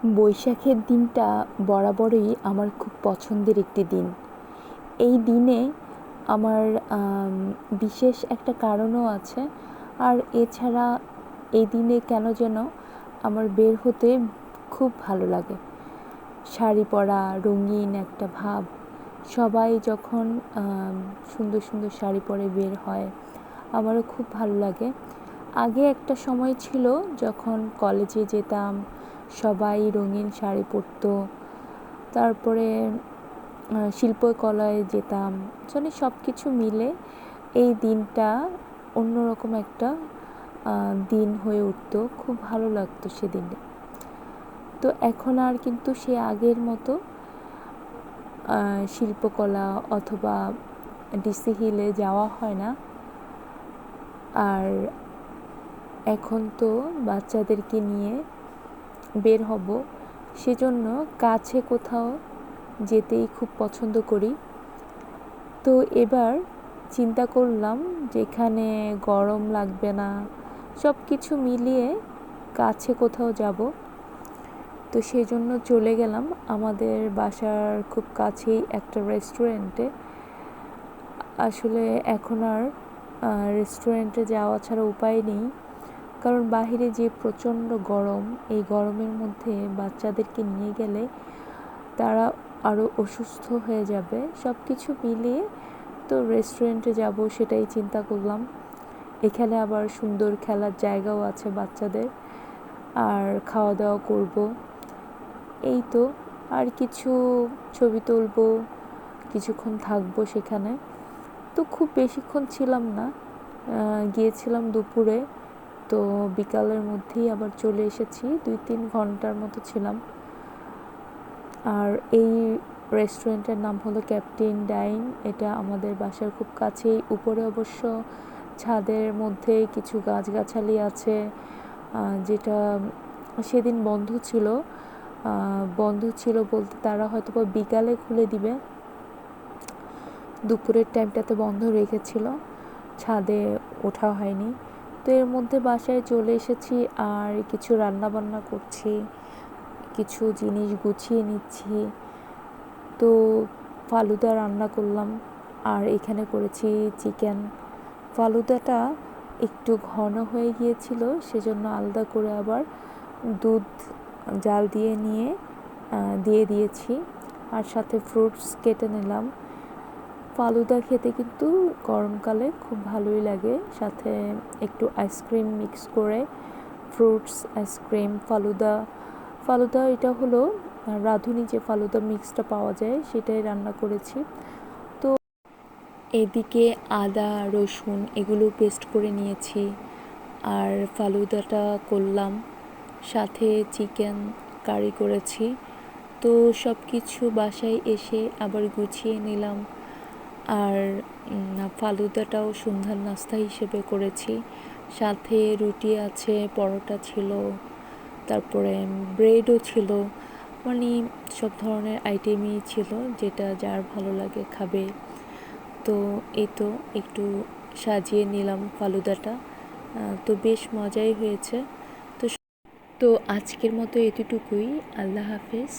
বৈশাখের দিনটা বরাবরই আমার খুব পছন্দের একটি দিন। এই দিনে আমার বিশেষ একটা কারণও আছে। আর এছাড়া এই দিনে কেন যেন আমার বের হতে খুব ভালো লাগে। শাড়ি পরা, রঙিন একটা ভাব। সবাই যখন সুন্দর সুন্দর শাড়ি পরে বের হয়, আমারও খুব ভালো লাগে। আগে একটা সময় ছিল যখন কলেজে যেতাম, সবাই রঙিন শাড়ি পরতো। তারপরে শিল্পকলায় যেতাম। আসলে সব কিছু মিলে এই দিনটা অন্যরকম একটা দিন হয়ে উঠতো। খুব ভালো লাগতো সেদিনে। তো এখন আর কিন্তু সে আগের মতো শিল্পকলা অথবা ডিসি হিলে যাওয়া হয় না। আর এখন তো বাচ্চাদেরকে নিয়ে বের হব, সেজন্য কাছে কোথাও যেতেই খুব পছন্দ করি। তো এবার চিন্তা করলাম যেখানে গরম লাগবে না, সব কিছু মিলিয়ে কাছে কোথাও যাব। তো সেই জন্য চলে গেলাম আমাদের বাসার খুব কাছেই একটা রেস্টুরেন্টে। আসলে এখন আর রেস্টুরেন্টে যাওয়া ছাড়া উপায় নেই, কারণ বাহিরে যে প্রচণ্ড গরম, এই গরমের মধ্যে বাচ্চাদেরকে নিয়ে গেলে তারা আরও অসুস্থ হয়ে যাবে। সব কিছু মিলিয়ে তো রেস্টুরেন্টে যাব, সেটাই চিন্তা করলাম। এখানে আবার সুন্দর খেলার জায়গাও আছে বাচ্চাদের, আর খাওয়া দাওয়া করব। এই তো, আর কিছু ছবি তুলব, কিছুক্ষণ থাকবো সেখানে। তো খুব বেশিক্ষণ ছিলাম না, গিয়েছিলাম দুপুরে। তো বিকালের মধ্যেই আবার চলে এসেছি, 2-3 ঘন্টার মতো ছিলাম। আর এই রেস্টুরেন্টের নাম হলো ক্যাপ্টেন ডাইন। এটা আমাদের বাসার খুব কাছেই। উপরে অবশ্য ছাদের মধ্যে কিছু গাছগাছালি আছে, যেটা সেদিন বন্ধ ছিল। বন্ধ ছিল বলতে তারা হয়তো বা বিকালে খুলে দিবে, দুপুরের টাইমটাতে বন্ধ রেখেছিল, ছাদে ওঠা হয়নি। তো এর মধ্যে বাসায় চলে এসেছি, আর কিছু রান্না বান্না করছি, কিছু জিনিস গুছিয়ে নিচ্ছি। তো ফালুদা রান্না করলাম, আর এখানে করেছি চিকেন। ফালুদাটা একটু ঘন হয়ে গিয়েছিল, সেজন্য আলাদা করে আবার দুধ জাল দিয়ে নিয়ে দিয়ে দিয়েছি, আর সাথে ফ্রুটস কেটে নিলাম। ফালুদা খেতে কিন্তু গরমকালে খুব ভালোই লাগে, সাথে একটু আইসক্রিম মিক্স করে ফ্রুটস, আইসক্রিম, ফালুদা এটা হলো রাঁধুনি যে ফালুদা মিক্সটা পাওয়া যায়, সেটাই রান্না করেছি। তো এদিকে আদা রসুন এগুলো পেস্ট করে নিয়েছি, আর ফালুদাটা করলাম, সাথে চিকেন কারি করেছি। তো সব কিছু বাসায় এসে আবার গুছিয়ে নিলাম। আর ফালুদাটাও সন্ধ্যার নাস্তা হিসেবে করেছি, সাথে রুটি আছে, পরোটা ছিল, তারপরে ব্রেডও ছিল। মানে সব ধরনের আইটেমই ছিল, যেটা যার ভালো লাগে খাবে। তো এই তো একটু সাজিয়ে নিলাম ফালুদাটা। তো বেশ মজাই হয়েছে। তো আজকের মতো এতটুকুই। আল্লাহ হাফেজ।